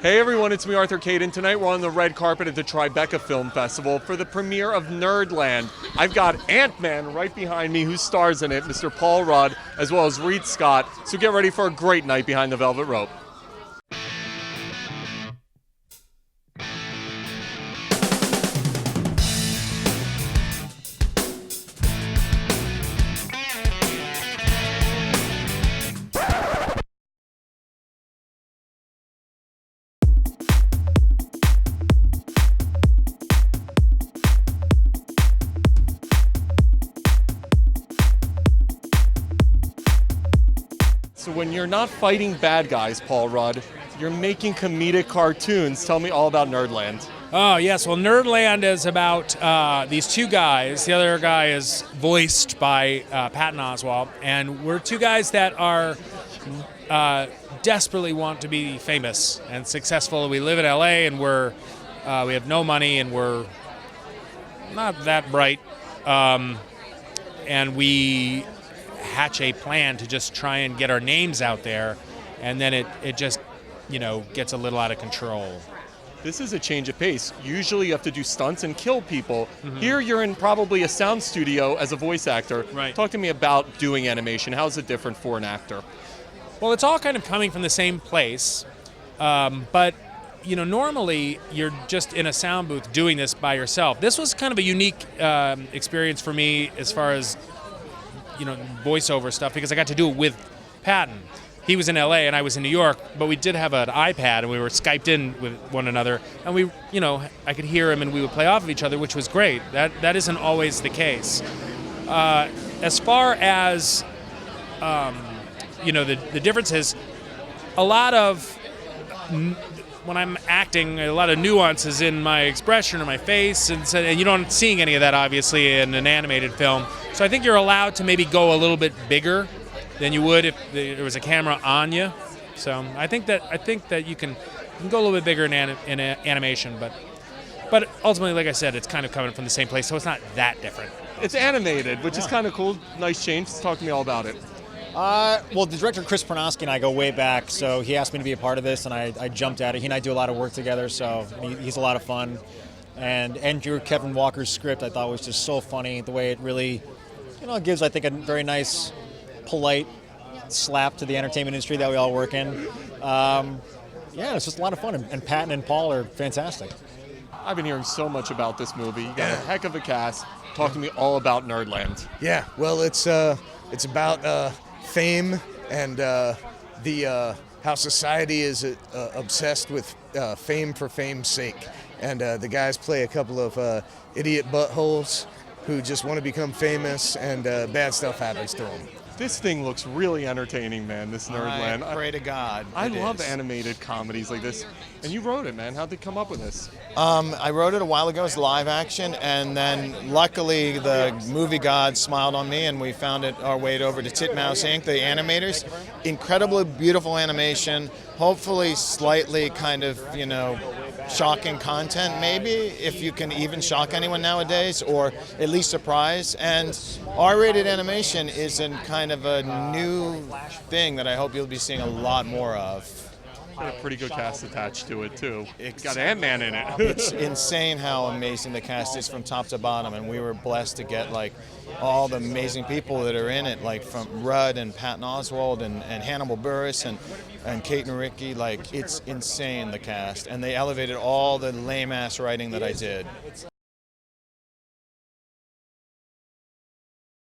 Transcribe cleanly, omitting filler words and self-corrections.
Hey everyone, it's me, Arthur Kade, and tonight we're on the red carpet at the Tribeca Film Festival for the premiere of Nerdland. I've got Ant-Man right behind me, who stars in it, Mr. Paul Rudd, as well as Reid Scott. So get ready for a great night behind the velvet rope. So when you're not fighting bad guys, Paul Rudd, you're making comedic cartoons. Tell me all about Nerdland. Oh, yes. Well, Nerdland is about these two guys. The other guy is voiced by Patton Oswalt. And we're two guys that are desperately want to be famous and successful. We live in L.A. and we have no money and we're not that bright. And we hatch a plan to just try and get our names out there, and then it just, gets a little out of control. This is a change of pace. Usually you have to do stunts and kill people. Mm-hmm. Here you're in probably a sound studio as a voice actor. Right. Talk to me about doing animation. How is it different for an actor? Well, it's all kind of coming from the same place, but normally you're just in a sound booth doing this by yourself. This was kind of a unique experience for me as far as voiceover stuff, because I got to do it with Patton. He was in LA and I was in New York, but we did have an iPad and we were Skyped in with one another, and we, I could hear him and we would play off of each other, which was great. That isn't always the case. As far as the difference is, a lot of when I'm acting, a lot of nuances in my expression or my face, and you don't seeing any of that obviously in an animated film. So I think you're allowed to maybe go a little bit bigger than you would if there was a camera on you. So I think that you can go a little bit bigger in animation, but ultimately, like I said, it's kind of coming from the same place, so it's not that different. It's animated, which is kind of cool. Nice change. Talk to me all about it. Well, the director, Chris Prynoski, and I go way back, so he asked me to be a part of this, and I jumped at it. He and I do a lot of work together, so he's a lot of fun. And Andrew Kevin Walker's script I thought was just so funny, the way it really, gives, I think, a very nice, polite slap to the entertainment industry that we all work in. It's just a lot of fun, and Patton and Paul are fantastic. I've been hearing so much about this movie. You got a heck of a cast. Talk to me all about Nerdland. Yeah, well, it's about fame and how society is obsessed with fame for fame's sake. And the guys play a couple of idiot buttholes who just want to become famous, and bad stuff happens to them. This thing looks really entertaining, man, this Nerdland. I pray to God. I love animated comedies like this. And you wrote it, man. How'd they come up with this? I wrote it a while ago as live action, and then luckily the movie gods smiled on me and we found our way over to Titmouse Inc., the animators. Incredibly beautiful animation, hopefully slightly kind of, shocking content maybe, if you can even shock anyone nowadays, or at least surprise. And R-rated animation is kind of a new thing that I hope you'll be seeing a lot more of. Got a pretty good cast attached to it too. It's got Ant-Man in it. It's insane how amazing the cast is from top to bottom, and we were blessed to get all the amazing people that are in it, from Rudd and Patton Oswalt and Hannibal Buress and Kate and Ricky. It's insane, the cast, and they elevated all the lame ass writing that I did.